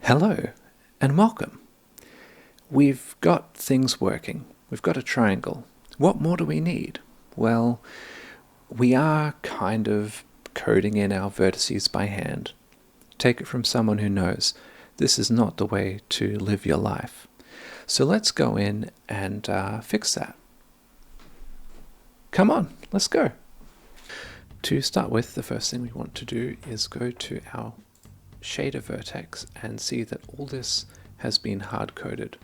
Hello and welcome. We've got things working. We've got a triangle. What more do we need? Well, we are kind of coding in our vertices by hand. Take it from someone who knows this is not the way to live your life. So let's go in and fix that. Come on, let's go. To start with, the first thing we want to do is go to our shader vertex and see that all this has been hard-coded.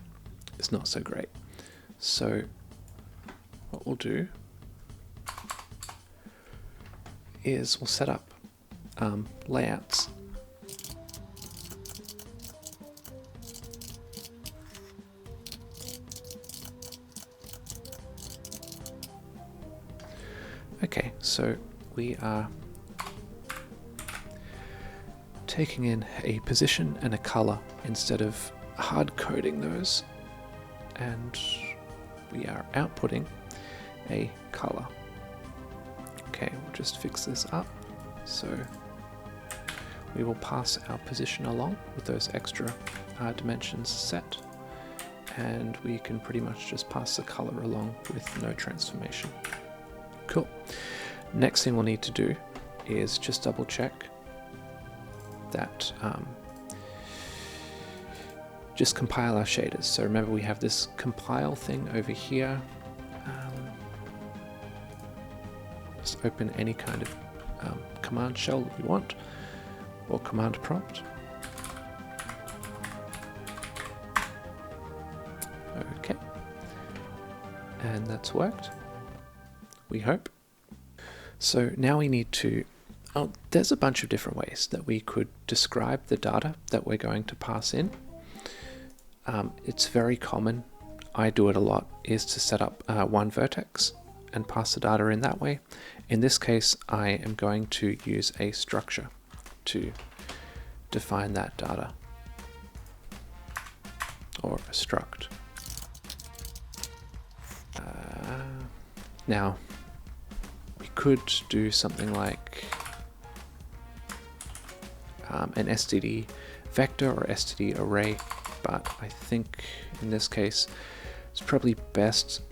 It's not so great. So what we'll do is we'll set up layouts. Okay, so we are taking in a position and a color instead of hard coding those, and we are outputting a color. Okay, we'll just fix this up. So we will pass our position along with those extra dimensions set, and we can pretty much just pass the color along with no transformation. Cool. Next thing we'll need to do is just double check that just compile our shaders. So remember, we have this compile thing over here. Just open any kind of command shell that you want, or command prompt. Okay, and that's worked, we hope. So now we need to, there's a bunch of different ways that we could describe the data that we're going to pass in. It's very common, I do it a lot, is to set up one vertex and pass the data in that way. In this case, I am going to use a structure to define that data, or a struct. Now, we could do something like an std vector or std array, but I think in this case it's probably best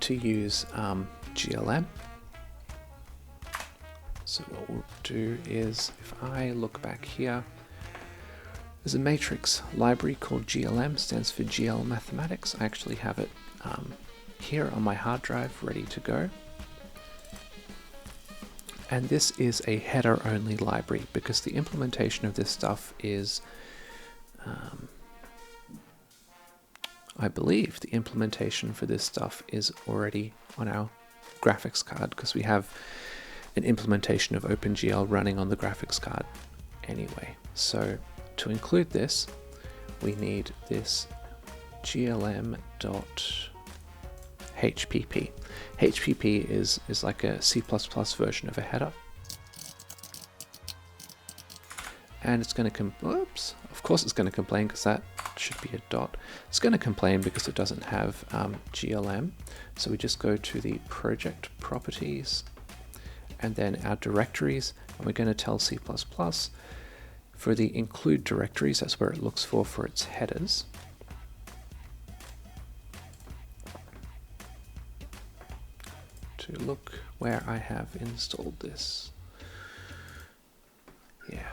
to use GLM. So what we'll do is, if I look back here, there's a matrix library called GLM, stands for GL Mathematics. I actually have it here on my hard drive ready to go. And this is a header only library because the implementation of this stuff is, I believe the implementation for this stuff is already on our graphics card, because we have an implementation of OpenGL running on the graphics card anyway. So to include this, we need this glm.hpp. HPP is like a C++ version of a header. And it's going to oops, of course it's going to complain because that should be a dot. It's going to complain because it doesn't have GLM. So we just go to the project properties and then our directories, and we're going to tell C++ for the include directories, that's where it looks for its headers. To look where I have installed this. Yeah.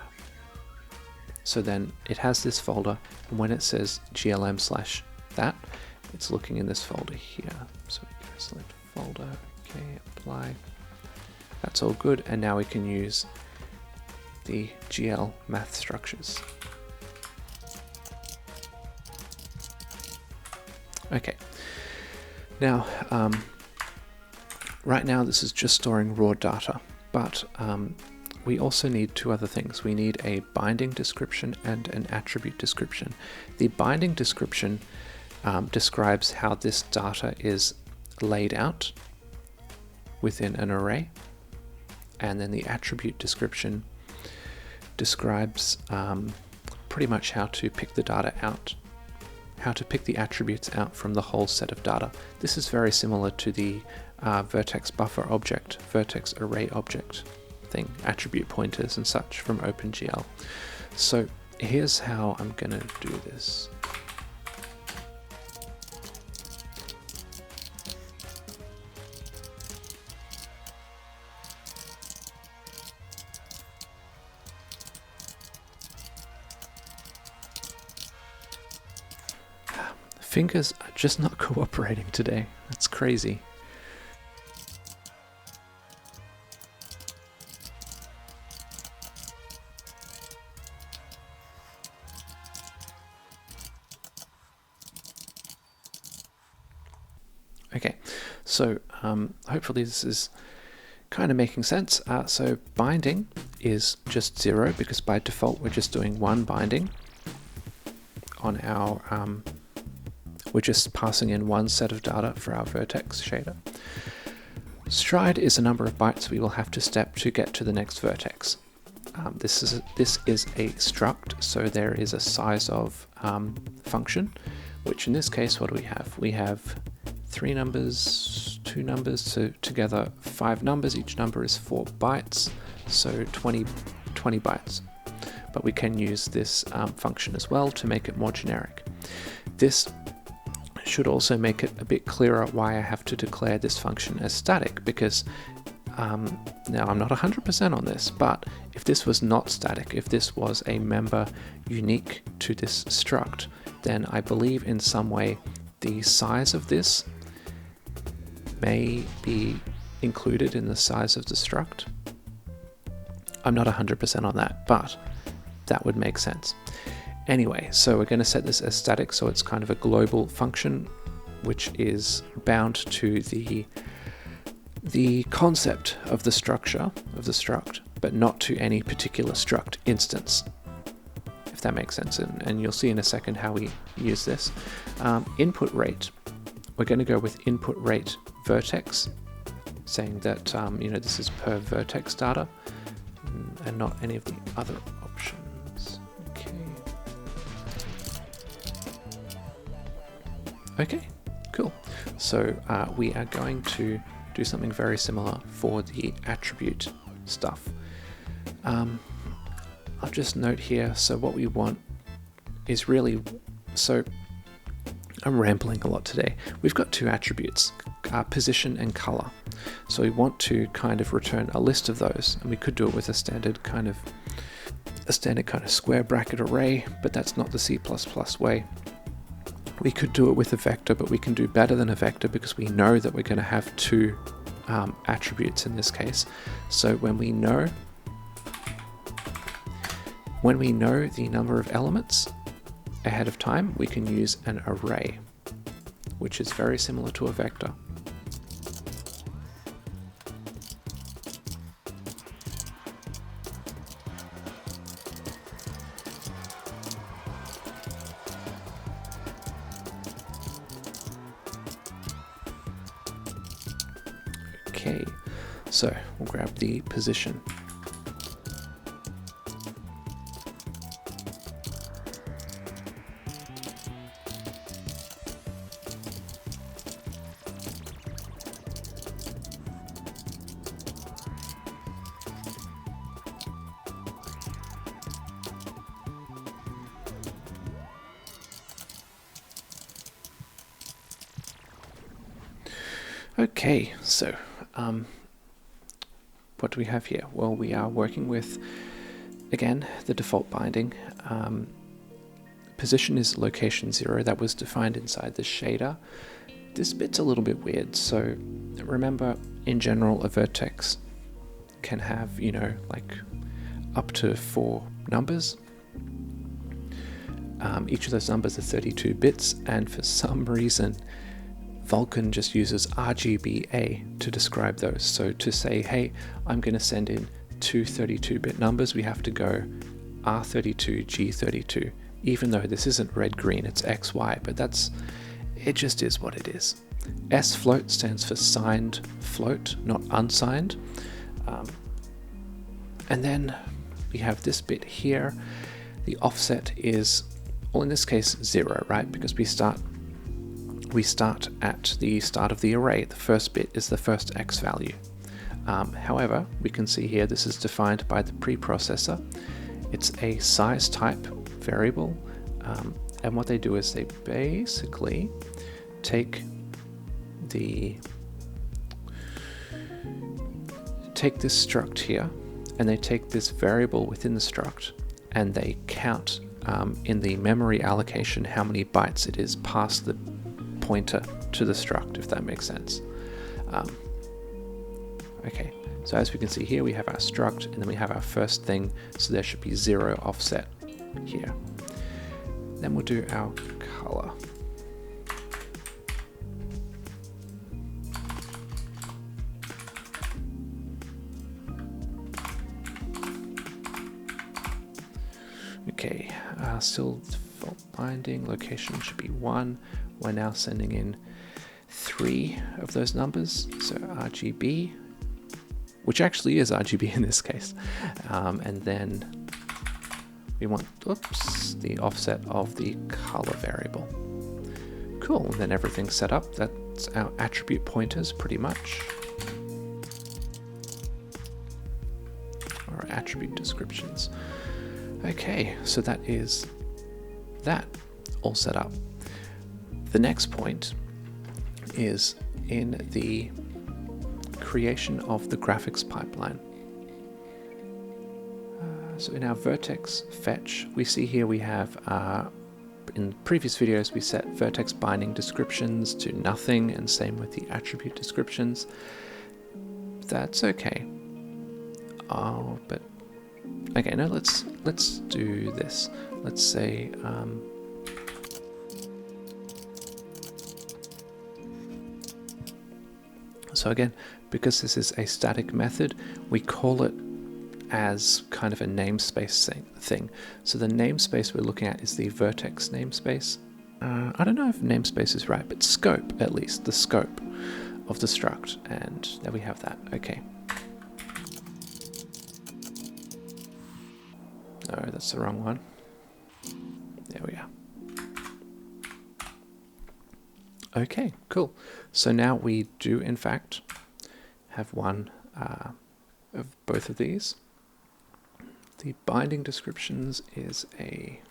So then it has this folder, and when it says glm/that, it's looking in this folder here. So we go select folder, okay, apply. That's all good, and now we can use the GL math structures. Okay. Now, right now this is just storing raw data, but we also need two other things. We need a binding description and an attribute description. The binding description describes how this data is laid out within an array, and then the attribute description describes pretty much how to pick the data out, how to pick the attributes out from the whole set of data. This is very similar to the vertex buffer object, vertex array object thing, attribute pointers and such from OpenGL. So here's how I'm gonna do this. Fingers are just not cooperating today. That's crazy. Okay, so hopefully this is kind of making sense. So binding is just 0 because by default we're just doing one binding on our we're just passing in one set of data for our vertex shader. Stride is the number of bytes we will have to step to get to the next vertex. This is a struct, so there is a size of function, which in this case, what do we have? We have 3 numbers, 2 numbers, so together 5 numbers. Each number is 4 bytes, so 20 bytes. But we can use this function as well to make it more generic. This should also make it a bit clearer why I have to declare this function as static, because now I'm not 100% on this, but if this was not static, if this was a member unique to this struct, then I believe in some way the size of this may be included in the size of the struct. I'm not 100% on that, but that would make sense. Anyway, so we're going to set this as static, so it's kind of a global function which is bound to the concept of the structure of the struct, but not to any particular struct instance, if that makes sense. And you'll see in a second how we use this. Input rate, we're going to go with input rate vertex, saying that this is per vertex data and not any of the other options. Okay, cool. So we are going to do something very similar for the attribute stuff. I'll just note here, so what we want is really, so I'm rambling a lot today. We've got 2 attributes, position and color. So we want to kind of return a list of those, and we could do it with a standard kind of square bracket array, but that's not the C++ way. We could do it with a vector, but we can do better than a vector because we know that we're going to have 2 attributes in this case. So when we know the number of elements ahead of time, we can use an array, which is very similar to a vector. Okay, so we'll grab the position. Okay, so what do we have here? Well, we are working with, again, the default binding. Position is location 0. That was defined inside the shader. This bit's a little bit weird. So remember, in general, a vertex can have, like up to 4 numbers. Each of those numbers are 32 bits, and for some reason, Vulkan just uses RGBA to describe those. So to say, hey, I'm going to send in 2 32-bit numbers, we have to go R32, G32, even though this isn't red, green, it's X, Y, but it just is what it is. S float stands for signed float, not unsigned. And then we have this bit here. The offset is, well, in this case, 0, right? Because we start at the start of the array. The first bit is the first X value. However, we can see here this is defined by the preprocessor. It's a size type variable, and what they do is they basically take this struct here, and they take this variable within the struct, and they count in the memory allocation how many bytes it is past the pointer to the struct, if that makes sense. Okay, so as we can see here, we have our struct, and then we have our first thing, so there should be 0 offset here. Then we'll do our color. Okay, still default binding, location should be 1. We're now sending in 3 of those numbers, so RGB, which actually is RGB in this case. And then we want, the offset of the color variable. Cool, and then everything's set up. That's our attribute pointers pretty much. Or attribute descriptions. Okay, so that is that all set up. The next point is in the creation of the graphics pipeline. So in our Vertex fetch, we see here we have, in previous videos, we set Vertex binding descriptions to nothing, and same with the attribute descriptions. That's okay. Oh, but okay, no, let's do this. Let's say so again, because this is a static method, we call it as kind of a namespace thing. So the namespace we're looking at is the Vertex namespace. I don't know if namespace is right, but scope, at least, the scope of the struct. And there we have that. Okay. No, that's the wrong one. There we are. Okay, cool. So now we do, in fact, have one of both of these. The binding descriptions is a...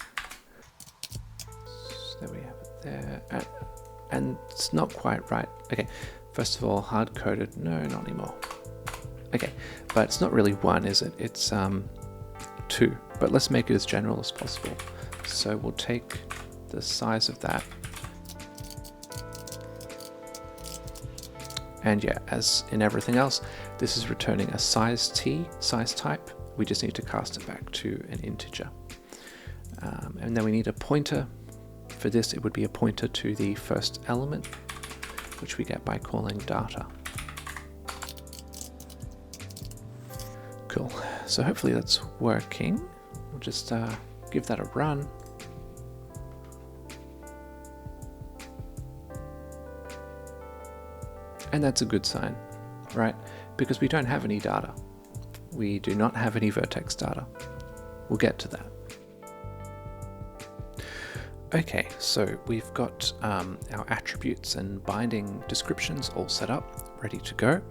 There we have it there. And it's not quite right. Okay, first of all, hard-coded. No, not anymore. Okay, but it's not really 1, is it? It's 2. But let's make it as general as possible. So we'll take the size of that. And yeah, as in everything else, this is returning a size type. We just need to cast it back to an integer. And then we need a pointer. For this, it would be a pointer to the first element, which we get by calling data. Cool. So hopefully that's working. We'll just give that a run. And that's a good sign, right? Because we don't have any data. We do not have any Vertex data. We'll get to that. Okay, so we've got our attributes and binding descriptions all set up, ready to go.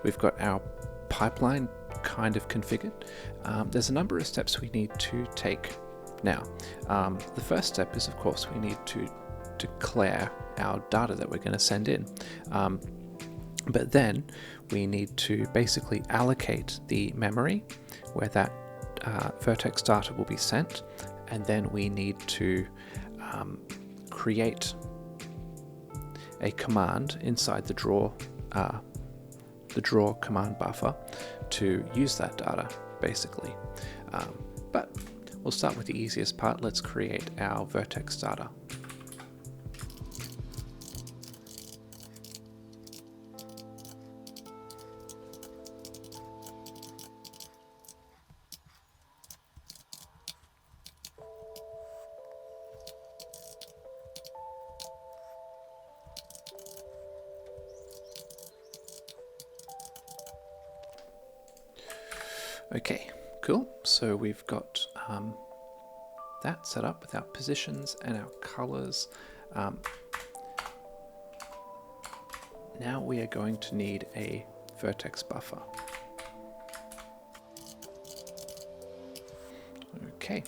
We've got our pipeline kind of configured. There's a number of steps we need to take now. The first step is, of course, we need to declare our data that we're going to send in. But then we need to basically allocate the memory where that Vertex data will be sent, and then we need to create a command inside the draw command buffer to use that data, basically. But we'll start with the easiest part. Let's create our Vertex data. Okay, cool. So we've got that set up with our positions and our colors. Now we are going to need a vertex buffer. Okay,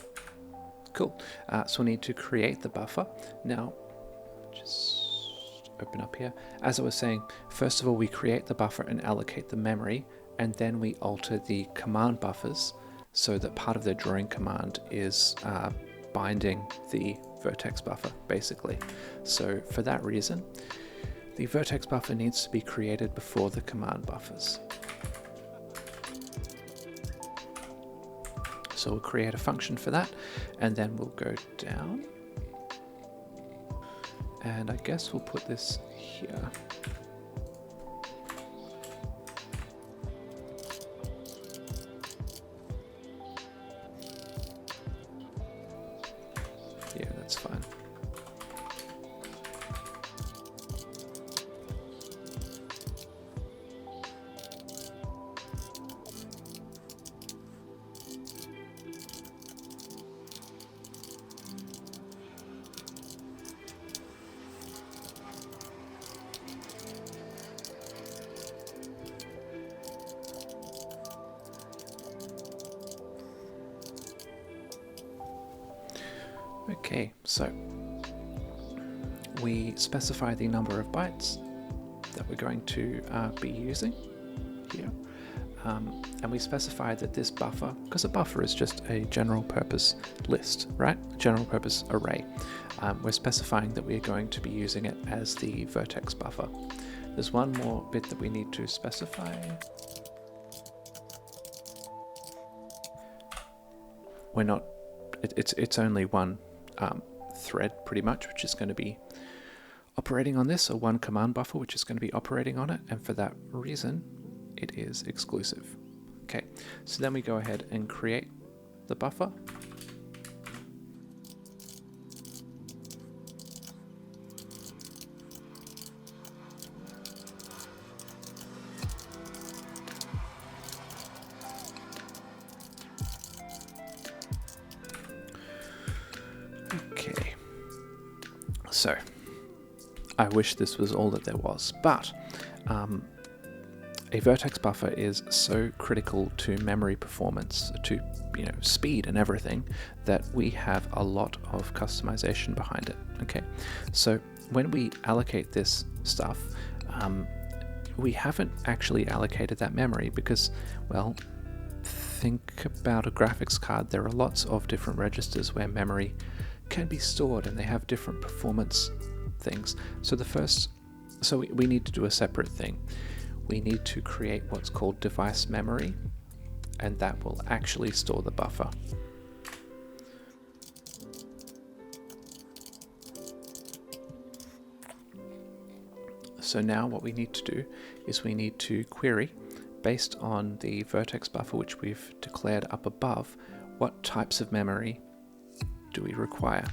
Cool. So we need to create the buffer. Now, just open up here. As I was saying, first of all, we create the buffer and allocate the memory, and then we alter the command buffers so that part of the drawing command is binding the vertex buffer, basically. So for that reason, the vertex buffer needs to be created before the command buffers. So we'll create a function for that, and then we'll go down. And I guess we'll put this here. Yeah, that's fine. Okay, so we specify the number of bytes that we're going to be using here, and we specify that this buffer, because a buffer is just a general purpose list, right? A general purpose array. We're specifying that we're going to be using it as the vertex buffer. There's one more bit that we need to specify. We're not, it's only one thread pretty much, which is going to be operating on this, or one command buffer which is going to be operating on it, and for that reason it is exclusive. Okay, so then we go ahead and create the buffer. Okay, so I wish this was all that there was, but a vertex buffer is so critical to memory performance, to speed and everything, that we have a lot of customization behind it. Okay, so when we allocate this stuff, we haven't actually allocated that memory because, well, think about a graphics card. There are lots of different registers where memory can be stored, and they have different performance things. So we need to do a separate thing. We need to create what's called device memory, and that will actually store the buffer. So now what we need to do is we need to query, based on the vertex buffer which we've declared up above, what types of memory do we require.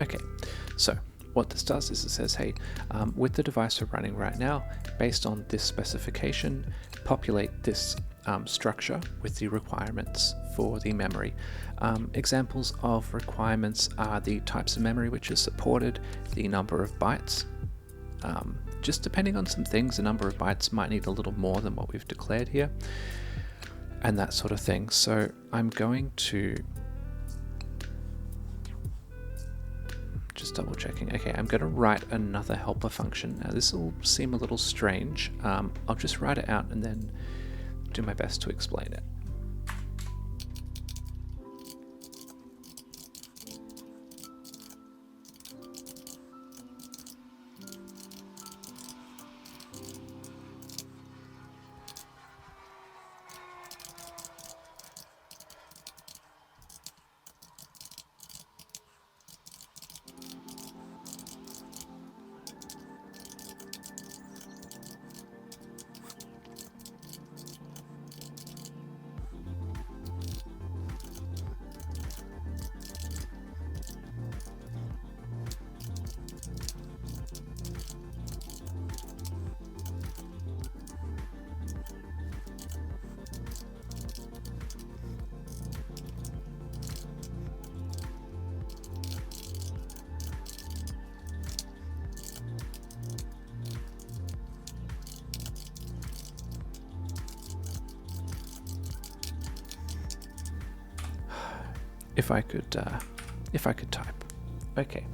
Okay, so what this does is it says, hey, with the device we're running right now, based on this specification, populate this structure with the requirements for the memory. Examples of requirements are the types of memory which is supported, the number of bytes. Just depending on some things, the number of bytes might need a little more than what we've declared here, and that sort of thing. So I'm going to just double checking. Okay, I'm going to write another helper function. Now this will seem a little strange. I'll just write it out and then do my best to explain it. if I could type. Okay.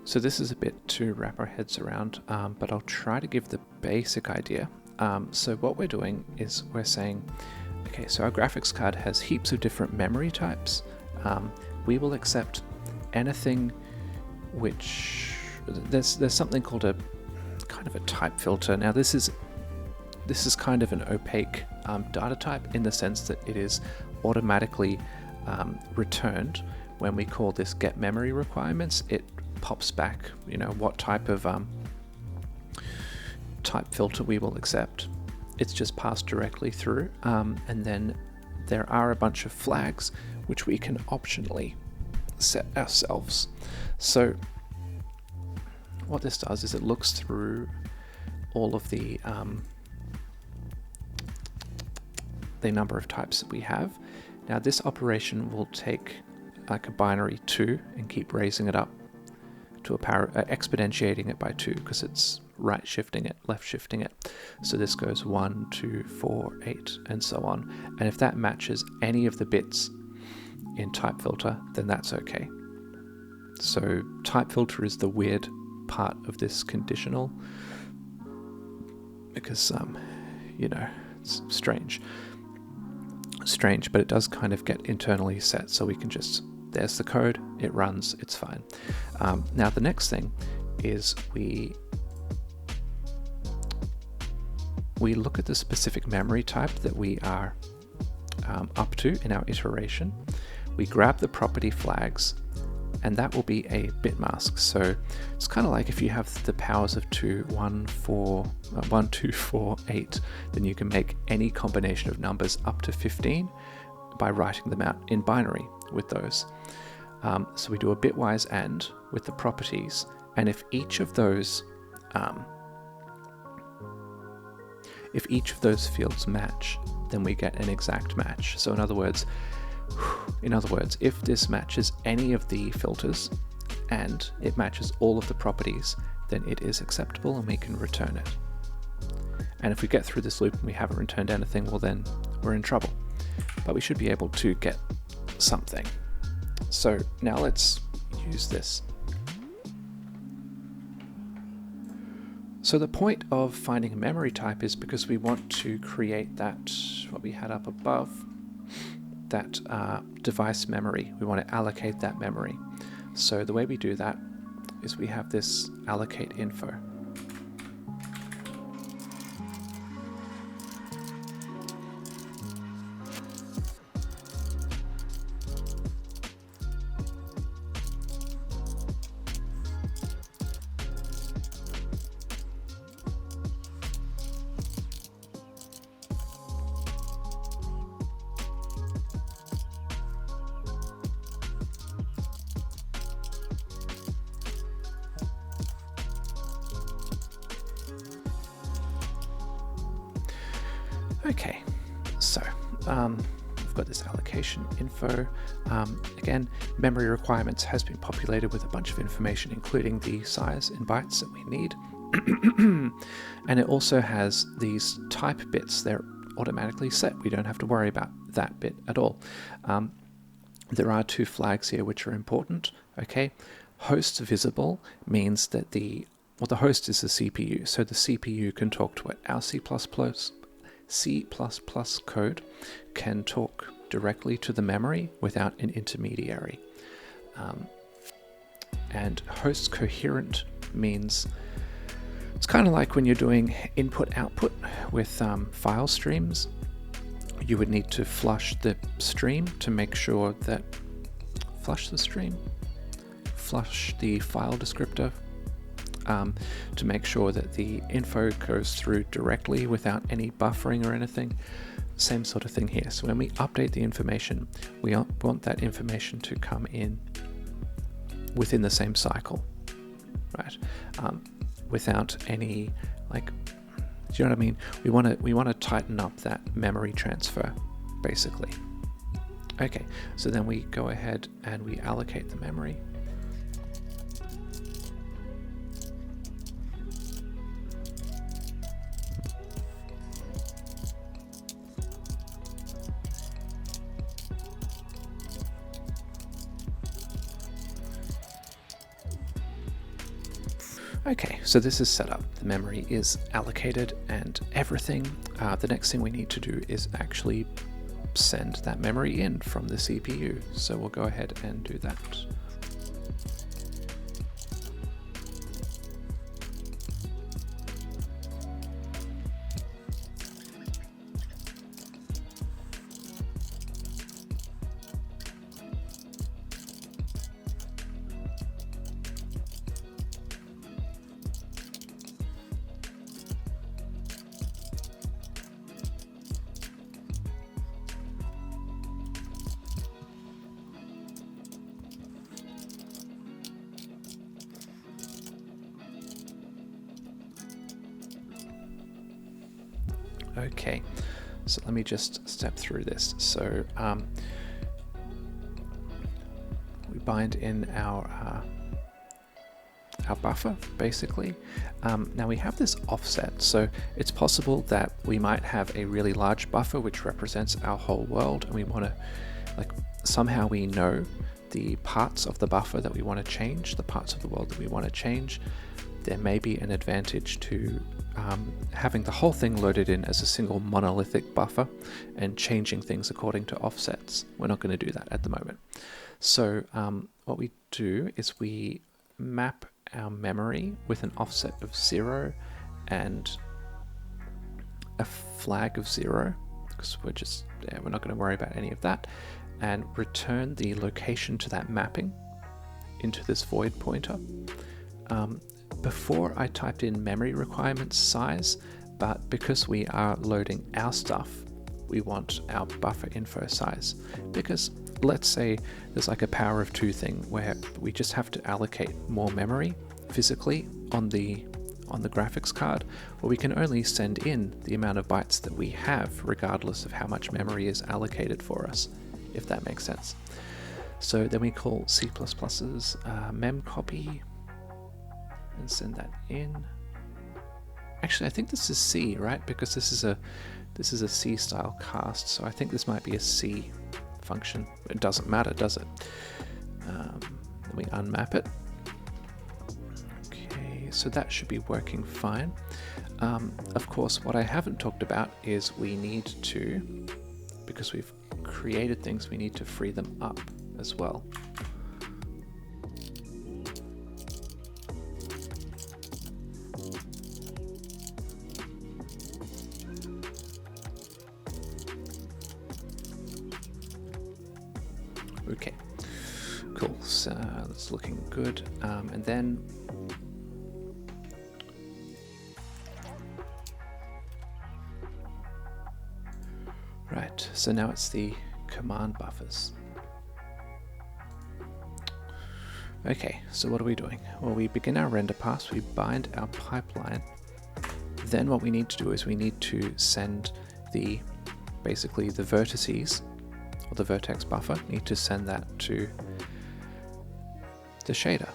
So this is a bit to wrap our heads around, but I'll try to give the basic idea. So what we're doing is we're saying, okay, so our graphics card has heaps of different memory types. We will accept anything which there's something called a kind of a type filter. Now this is kind of an opaque data type in the sense that it is automatically returned when we call this get memory requirements. It pops back, what type of type filter we will accept. It's just passed directly through, and then there are a bunch of flags which we can optionally set ourselves. So what this does is it looks through all of the number of types that we have. Now this operation will take like a binary 2 and keep raising it up to a power, exponentiating it by 2, because it's right shifting it, left shifting it. So this goes 1, 2, 4, 8, and so on. And if that matches any of the bits in type filter, then that's okay. So type filter is the weird part of this conditional, because it's strange, but it does kind of get internally set, so we can just, there's the code, it runs, it's fine. Now the next thing is we look at the specific memory type that we are up to in our iteration. We grab the property flags, and that will be a bit mask. So it's kind of like if you have the powers of 2, 1, 2, 4, 8, then you can make any combination of numbers up to 15 by writing them out in binary with those. So we do a bitwise AND with the properties, and if each of those fields match, then we get an exact match. So in other words, if this matches any of the filters and it matches all of the properties, then it is acceptable and we can return it. And if we get through this loop and we haven't returned anything, well then we're in trouble. But we should be able to get something. So now let's use this. So the point of finding a memory type is because we want to create that, what we had up above, that device memory. We want to allocate that memory. So the way we do that is we have this allocate info. Okay, so we've got this allocation info. Again, memory requirements has been populated with a bunch of information, including the size in bytes that we need. And it also has these type bits. They're automatically set. We don't have to worry about that bit at all. There are 2 flags here which are important. Okay, host visible means that the host is the CPU, so the CPU can talk to it. Our C++ code can talk directly to the memory without an intermediary. And host coherent means it's kind of like when you're doing input-output with file streams. You would need to flush the stream to make sure that flush the file descriptor to make sure that the info goes through directly without any buffering or anything. Same sort of thing here. So when we update the information, we want that information to come in within the same cycle, right? Without any, like, do you know what I mean? We want to tighten up that memory transfer, basically. Okay, so then we go ahead and we allocate the memory. Okay, so this is set up. The memory is allocated and everything. The next thing we need to do is actually send that memory in from the CPU. So we'll go ahead and do that. Okay, so let me just step through this. So we bind in our buffer, basically. Now we have this offset, so it's possible that we might have a really large buffer which represents our whole world, and we want to, like, somehow we know the parts of the buffer that we want to change, the parts of the world that we want to change. There may be an advantage to having the whole thing loaded in as a single monolithic buffer and changing things according to offsets. We're not going to do that at the moment. So what we do is we map our memory with an offset of 0 and a flag of 0, because we're not going to worry about any of that, and return the location to that mapping into this void pointer. Before I typed in memory requirements size, but because we are loading our stuff, we want our buffer info size. Because let's say there's like a power of 2 thing where we just have to allocate more memory physically on the graphics card, or we can only send in the amount of bytes that we have regardless of how much memory is allocated for us, if that makes sense. So then we call C++'s memcopy and send that in. Actually, I think this is C, right? Because this is a C style cast, so I think this might be a C function. It doesn't matter, does it? Then we unmap it. Okay, so that should be working fine. Of course, what I haven't talked about is we need to, because we've created things, we need to free them up as well. Okay, cool, so that's looking good. And then right, so now it's the command buffers. Okay, so what are we doing? Well, we begin our render pass, we bind our pipeline. Then what we need to do is we need to send basically the vertices, or the vertex buffer, need to send that to the shader.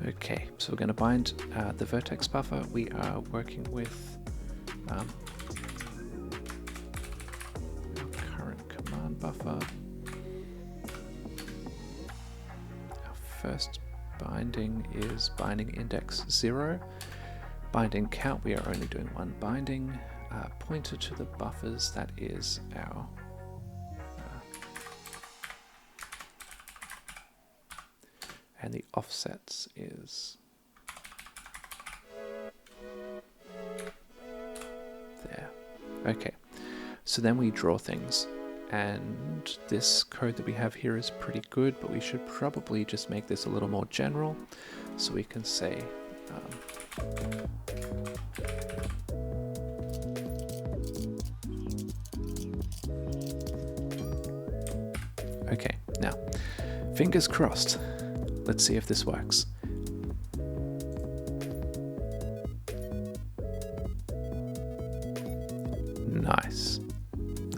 Okay, so we're going to bind the vertex buffer. We are working with our current command buffer. First binding is binding index 0. Binding count, we are only doing one binding. Pointer to the buffers, that is our and the offsets is there. Okay, so then we draw things. And this code that we have here is pretty good, but we should probably just make this a little more general. So we can say okay, now fingers crossed. Let's see if this works. Nice.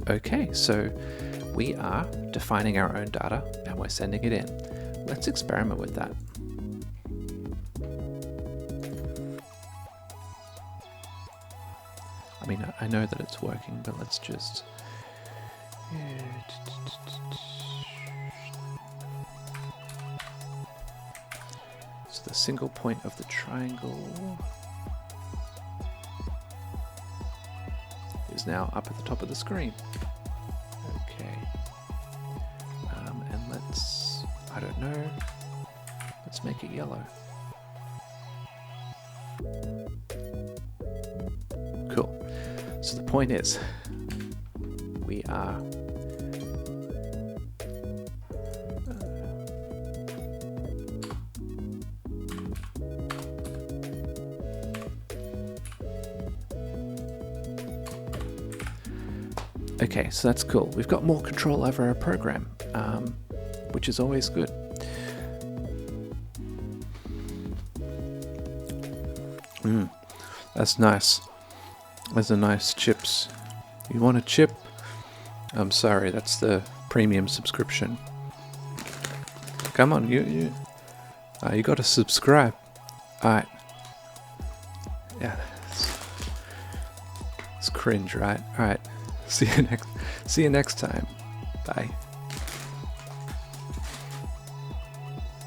Okay, so we are defining our own data and we're sending it in. Let's experiment with that. I mean, I know that it's working, but let's just... So the single point of the triangle is now up at the top of the screen. Okay. And let's, I don't know, let's make it yellow. Cool. So the point is, we are okay, so that's cool. We've got more control over our program, which is always good. That's nice. Those are nice chips. You want a chip? I'm sorry, that's the premium subscription. Come on, you got to subscribe. All right. Yeah. It's cringe, right? All right. See you next time. Bye.